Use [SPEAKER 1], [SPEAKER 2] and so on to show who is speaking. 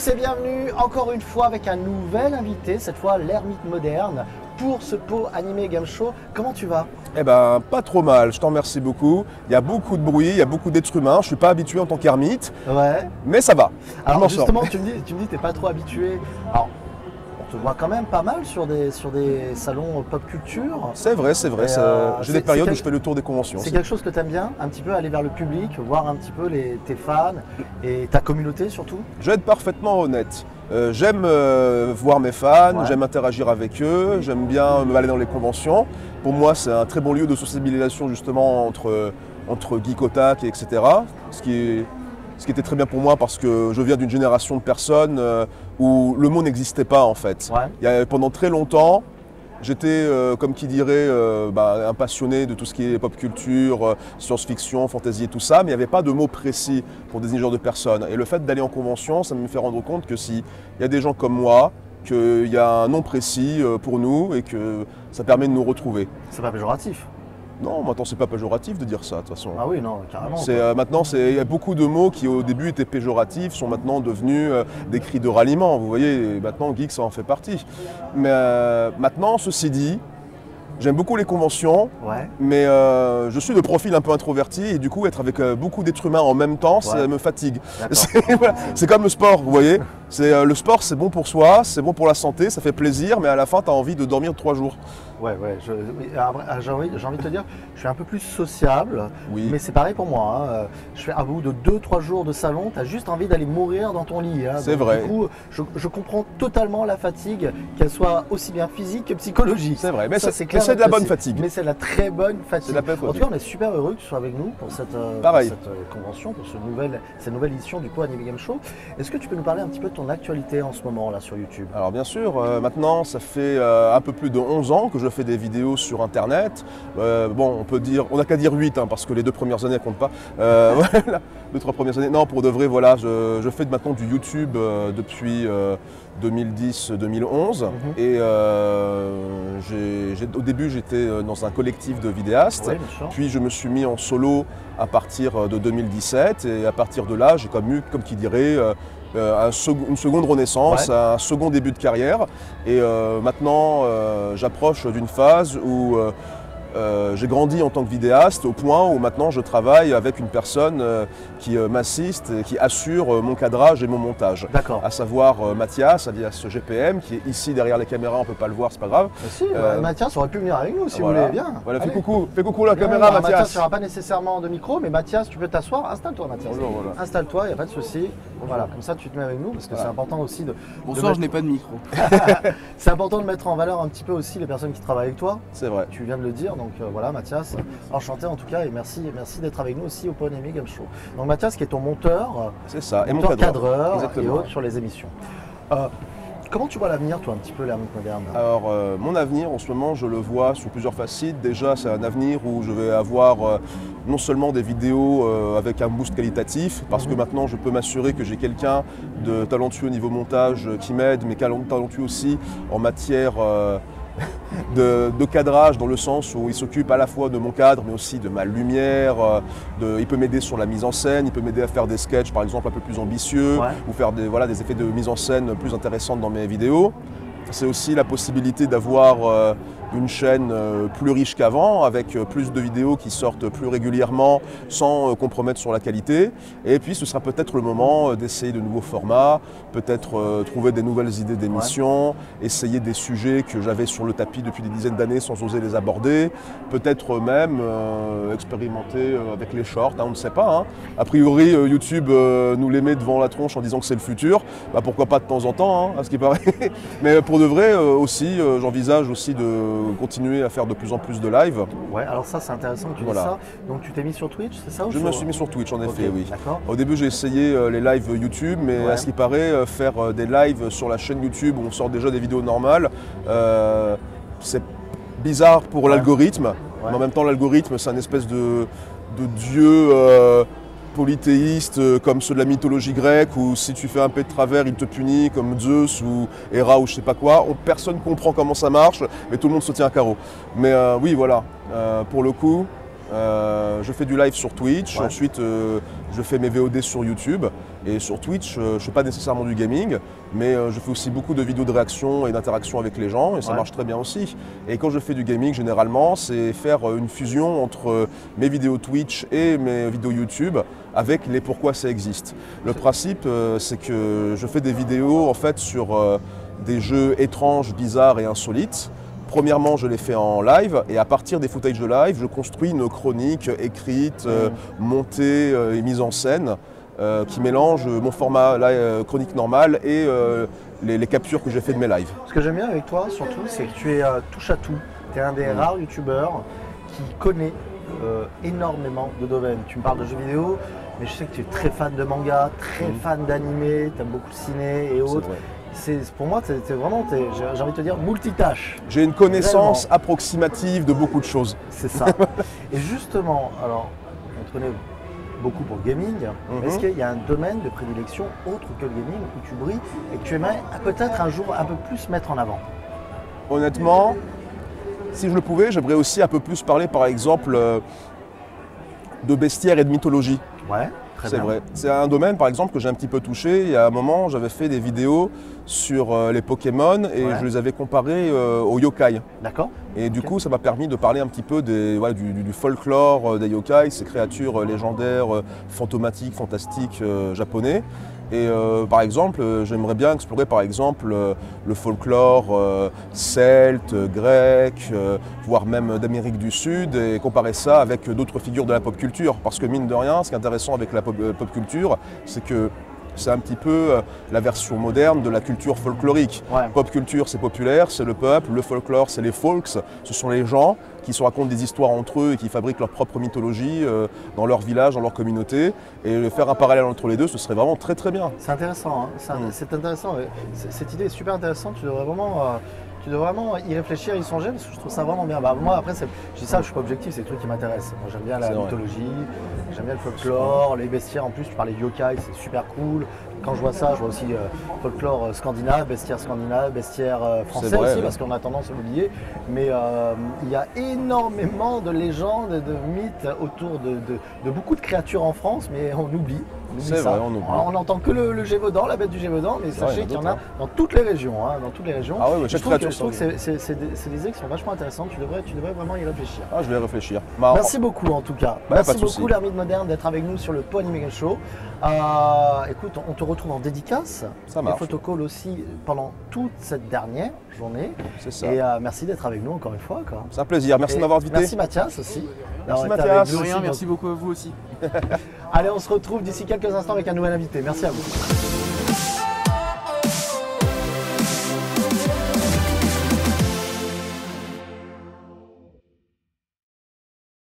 [SPEAKER 1] tous et bienvenue encore une fois avec un nouvel invité, cette fois l'ermite moderne, pour ce Pau Animé Game Show. Comment tu vas?
[SPEAKER 2] Eh ben, pas trop mal, je t'en remercie beaucoup. Il y a beaucoup de bruit, il y a beaucoup d'êtres humains. Je suis pas habitué en tant qu'ermite,
[SPEAKER 1] Ouais.
[SPEAKER 2] mais ça va.
[SPEAKER 1] Alors justement, tu me dis que t'es pas trop habitué. Alors, on te voit quand même pas mal sur des salons pop culture.
[SPEAKER 2] C'est vrai, c'est vrai. J'ai des périodes où je fais le tour des conventions.
[SPEAKER 1] C'est quelque chose que tu aimes bien, un petit peu aller vers le public, voir un petit peu tes fans et ta communauté surtout?
[SPEAKER 2] Je vais être parfaitement honnête. J'aime voir mes fans,
[SPEAKER 1] Ouais.
[SPEAKER 2] j'aime interagir avec eux, j'aime bien me balader dans les conventions. Pour moi, c'est un très bon lieu de sociabilisation justement entre geek otak, etc. Ce qui était très bien pour moi parce que je viens d'une génération de personnes où le mot n'existait pas en fait.
[SPEAKER 1] Ouais.
[SPEAKER 2] Pendant très longtemps, j'étais, comme qui dirait, un passionné de tout ce qui est pop culture, science-fiction, fantasy et tout ça, mais il n'y avait pas de mots précis pour désigner ce genre de personnes. Et le fait d'aller en convention, ça me fait rendre compte que s'il y a des gens comme moi, qu'il y a un nom précis pour nous et que ça permet de nous retrouver.
[SPEAKER 1] C'est pas péjoratif.
[SPEAKER 2] Non, maintenant c'est pas péjoratif de dire ça de toute façon.
[SPEAKER 1] Ah oui, non, carrément.
[SPEAKER 2] Maintenant, il y a beaucoup de mots qui au début étaient péjoratifs, sont maintenant devenus des cris de ralliement. Vous voyez, maintenant geek ça en fait partie. Mais maintenant, ceci dit, j'aime beaucoup les conventions,
[SPEAKER 1] Ouais.
[SPEAKER 2] mais je suis de profil un peu introverti et du coup être avec beaucoup d'êtres humains en même temps, ça
[SPEAKER 1] Ouais.
[SPEAKER 2] me fatigue.
[SPEAKER 1] D'accord.
[SPEAKER 2] Voilà, c'est comme le sport, vous voyez. Le sport, c'est bon pour soi, c'est bon pour la santé, ça fait plaisir, mais à la fin, tu as envie de dormir 3 jours.
[SPEAKER 1] Ouais, ouais. J'ai envie de te dire, je suis un peu plus sociable,
[SPEAKER 2] Oui.
[SPEAKER 1] mais c'est pareil pour moi. Hein. Je fais à bout de 2-3 jours de salon, tu as juste envie d'aller mourir dans ton lit. Hein.
[SPEAKER 2] C'est
[SPEAKER 1] Donc,
[SPEAKER 2] vrai.
[SPEAKER 1] Du coup, je comprends totalement la fatigue, qu'elle soit aussi bien physique que psychologique.
[SPEAKER 2] C'est vrai, mais
[SPEAKER 1] Ça,
[SPEAKER 2] c'est
[SPEAKER 1] clair
[SPEAKER 2] de la
[SPEAKER 1] que
[SPEAKER 2] bonne
[SPEAKER 1] c'est-
[SPEAKER 2] fatigue.
[SPEAKER 1] Mais c'est de la très bonne fatigue.
[SPEAKER 2] C'est de la bonne
[SPEAKER 1] En tout
[SPEAKER 2] fatigue.
[SPEAKER 1] cas, on est super heureux que tu sois avec nous pour cette
[SPEAKER 2] Pareil.
[SPEAKER 1] convention, pour cette nouvelle édition du Pau Animé Game Show. Est-ce que tu peux nous parler un petit peu de ton actualité en ce moment là sur YouTube?
[SPEAKER 2] Alors bien sûr, maintenant ça fait un peu plus de 11 ans que je fais des vidéos sur internet. Bon, on peut dire, on n'a qu'à dire 8 hein, parce que les 2 premières années ne comptent pas. Voilà, 2-3 premières années. Non, pour de vrai, voilà, je fais maintenant du YouTube depuis 2010-2011. Et au début j'étais dans un collectif de vidéastes.
[SPEAKER 1] Oui, bien sûr.
[SPEAKER 2] Puis je me suis mis en solo à partir de 2017 et à partir de là j'ai comme eu, comme qui dirait, une seconde renaissance,
[SPEAKER 1] Ouais.
[SPEAKER 2] un second début de carrière. Et maintenant j'approche d'une phase où j'ai grandi en tant que vidéaste au point où maintenant je travaille avec une personne qui m'assiste et qui assure mon cadrage et mon montage.
[SPEAKER 1] D'accord.
[SPEAKER 2] À savoir Mathias, alias GPM, qui est ici derrière les caméras, on ne peut pas le voir, c'est pas grave.
[SPEAKER 1] Mais si, Mathias aurait pu venir avec nous si
[SPEAKER 2] Voilà.
[SPEAKER 1] vous voulez bien.
[SPEAKER 2] Voilà,
[SPEAKER 1] Allez.
[SPEAKER 2] fais coucou la
[SPEAKER 1] Viens,
[SPEAKER 2] caméra
[SPEAKER 1] alors,
[SPEAKER 2] Mathias.
[SPEAKER 1] tu n'auras pas nécessairement de micro, mais Mathias, tu peux t'asseoir. Installe-toi, Mathias.
[SPEAKER 2] Bonjour, voilà.
[SPEAKER 1] Installe-toi, il n'y a pas de souci. Voilà, comme ça, tu te mets avec nous parce que
[SPEAKER 2] Voilà.
[SPEAKER 1] c'est important aussi de.
[SPEAKER 3] Bonsoir, je n'ai pas de micro.
[SPEAKER 1] C'est important de mettre en valeur un petit peu aussi les personnes qui travaillent avec toi.
[SPEAKER 2] C'est vrai.
[SPEAKER 1] Tu viens de le dire, donc voilà, Mathias. Enchanté en tout cas et merci d'être avec nous aussi au Pau Animé Game Show. Donc Mathias qui est ton monteur,
[SPEAKER 2] C'est ça. Et mon
[SPEAKER 1] monteur
[SPEAKER 2] cadreur.
[SPEAKER 1] et
[SPEAKER 2] Exactement.
[SPEAKER 1] autres sur les émissions. Comment tu vois l'avenir, toi, un petit peu, l'ermite moderne?
[SPEAKER 2] Alors, mon avenir, en ce moment, je le vois sous plusieurs facettes. Déjà, c'est un avenir où je vais avoir non seulement des vidéos avec un boost qualitatif, parce que maintenant, je peux m'assurer que j'ai quelqu'un de talentueux au niveau montage qui m'aide, mais talentueux aussi en matière de cadrage, dans le sens où il s'occupe à la fois de mon cadre, mais aussi de ma lumière. Il peut m'aider sur la mise en scène, il peut m'aider à faire des sketchs, par exemple, un peu plus ambitieux,
[SPEAKER 1] Ouais.
[SPEAKER 2] ou faire des effets de mise en scène plus intéressants dans mes vidéos. C'est aussi la possibilité d'avoir une chaîne plus riche qu'avant, avec plus de vidéos qui sortent plus régulièrement sans compromettre sur la qualité. Et puis ce sera peut-être le moment d'essayer de nouveaux formats, peut-être trouver des nouvelles idées d'émissions, essayer des sujets que j'avais sur le tapis depuis des dizaines d'années sans oser les aborder, peut-être même expérimenter avec les shorts, hein, on ne sait pas. Hein. A priori, YouTube nous les met devant la tronche en disant que c'est le futur, bah, pourquoi pas de temps en temps, hein, à ce qui paraît. Mais pour de vrai aussi, j'envisage aussi de continuer à faire de plus en plus de live.
[SPEAKER 1] Ouais, alors ça c'est intéressant que tu
[SPEAKER 2] Voilà.
[SPEAKER 1] dises ça. Donc tu t'es mis sur Twitch, c'est ça ou
[SPEAKER 2] Je me suis mis sur Twitch en effet,
[SPEAKER 1] Ok,
[SPEAKER 2] oui.
[SPEAKER 1] D'accord.
[SPEAKER 2] Au début j'ai essayé les lives YouTube, mais
[SPEAKER 1] Ouais.
[SPEAKER 2] à ce qui paraît, faire des lives sur la chaîne YouTube où on sort déjà des vidéos normales, c'est bizarre pour l'algorithme. Mais en même temps l'algorithme c'est un espèce de dieu polythéistes comme ceux de la mythologie grecque, où si tu fais un peu de travers, il te punit comme Zeus ou Héra ou je sais pas quoi. Personne comprend comment ça marche, mais tout le monde se tient à carreau. Mais oui, voilà, pour le coup, Je fais du live sur Twitch,
[SPEAKER 1] Ouais.
[SPEAKER 2] ensuite je fais mes VOD sur YouTube. Et sur Twitch, je ne fais pas nécessairement du gaming, mais je fais aussi beaucoup de vidéos de réaction et d'interaction avec les gens, et ça
[SPEAKER 1] Ouais.
[SPEAKER 2] marche très bien aussi. Et quand je fais du gaming, généralement, c'est faire une fusion entre mes vidéos Twitch et mes vidéos YouTube avec les pourquoi ça existe. Le principe, c'est que je fais des vidéos en fait sur des jeux étranges, bizarres et insolites. Premièrement, je les fais en live et à partir des footages de live, je construis une chronique écrite, montée et mise en scène qui mélange mon format chronique normale et les captures que j'ai fait de mes lives.
[SPEAKER 1] Ce que j'aime bien avec toi, surtout, c'est que tu es touche à tout. Tu es un des rares youtubeurs qui connaît énormément de domaines. Tu me parles de jeux vidéo, mais je sais que tu es très fan de manga, très fan d'animé, tu aimes beaucoup le ciné et autres. Pour moi, t'es vraiment, j'ai envie de te dire, multitâche.
[SPEAKER 2] J'ai une connaissance approximative de beaucoup de choses.
[SPEAKER 1] C'est ça. Et justement, alors, on te connaît beaucoup pour le gaming. Est-ce qu'il y a un domaine de prédilection autre que le gaming où tu brilles et que tu aimerais peut-être un jour un peu plus mettre en avant?
[SPEAKER 2] Honnêtement, si je le pouvais, j'aimerais aussi un peu plus parler par exemple de bestiaire et de mythologie.
[SPEAKER 1] Ouais, très
[SPEAKER 2] C'est
[SPEAKER 1] bien.
[SPEAKER 2] vrai. C'est un domaine par exemple que j'ai un petit peu touché. Il y a un moment, j'avais fait des vidéos sur les Pokémon et je les avais comparés aux yokai.
[SPEAKER 1] D'accord.
[SPEAKER 2] Et du coup, ça m'a permis de parler un petit peu du folklore des yokai, ces créatures légendaires, fantomatiques, fantastiques japonais. Et par exemple, j'aimerais bien explorer par exemple le folklore celte, grec, voire même d'Amérique du Sud et comparer ça avec d'autres figures de la pop culture. Parce que mine de rien, ce qui est intéressant avec la pop culture, c'est que c'est un petit peu la version moderne de la culture folklorique.
[SPEAKER 1] Ouais.
[SPEAKER 2] Pop culture, c'est populaire, c'est le peuple. Le folklore, c'est les folks. Ce sont les gens qui se racontent des histoires entre eux et qui fabriquent leur propre mythologie dans leur village, dans leur communauté. Et faire un parallèle entre les deux, ce serait vraiment très très bien.
[SPEAKER 1] C'est intéressant, hein. C'est intéressant. Cette idée est super intéressante. Tu devrais vraiment y réfléchir, y songer, parce que je trouve ça vraiment bien. Bah, moi, après, je dis ça, je suis pas objectif, c'est des trucs qui m'intéressent. Moi, j'aime bien la mythologie, j'aime bien le folklore, les bestiaires. En plus, tu parlais de yokai, c'est super cool. Quand je vois ça, je vois aussi folklore scandinave, bestiaire français
[SPEAKER 2] vrai,
[SPEAKER 1] aussi,
[SPEAKER 2] ouais.
[SPEAKER 1] parce qu'on a tendance à l'oublier. Mais il y a énormément de légendes, de mythes autour de beaucoup de créatures en France, mais on oublie.
[SPEAKER 2] C'est
[SPEAKER 1] ça.
[SPEAKER 2] vrai, on oublie.
[SPEAKER 1] On n'entend que le Gévaudan, la bête du Gévaudan, mais sachez qu'il y en a dans toutes les régions. Hein, dans toutes les régions.
[SPEAKER 2] Ah ouais,
[SPEAKER 1] je
[SPEAKER 2] chaque
[SPEAKER 1] trouve que
[SPEAKER 2] créature,
[SPEAKER 1] c'est des idées qui sont vachement intéressantes. Tu devrais vraiment y réfléchir.
[SPEAKER 2] Ah, je vais réfléchir. Marrant.
[SPEAKER 1] Merci beaucoup en tout cas.
[SPEAKER 2] Pas
[SPEAKER 1] Merci
[SPEAKER 2] de
[SPEAKER 1] beaucoup
[SPEAKER 2] souci.
[SPEAKER 1] l'Ermite Moderne d'être avec nous sur le Po Animation Show. Écoute, on te retrouve en dédicace.
[SPEAKER 2] Ça marche.
[SPEAKER 1] Et photocall aussi pendant toute cette dernière journée.
[SPEAKER 2] C'est ça.
[SPEAKER 1] Et merci d'être avec nous encore une fois. Quoi.
[SPEAKER 2] C'est un plaisir. Merci
[SPEAKER 1] Et
[SPEAKER 2] de m'avoir invité.
[SPEAKER 1] Merci Mathias aussi.
[SPEAKER 2] Merci,
[SPEAKER 1] d'avoir été
[SPEAKER 2] Mathias.
[SPEAKER 1] avec nous
[SPEAKER 3] De rien,
[SPEAKER 1] aussi.
[SPEAKER 3] merci beaucoup à vous aussi.
[SPEAKER 1] Allez, on se retrouve d'ici quelques instants avec un nouvel invité. Merci à vous.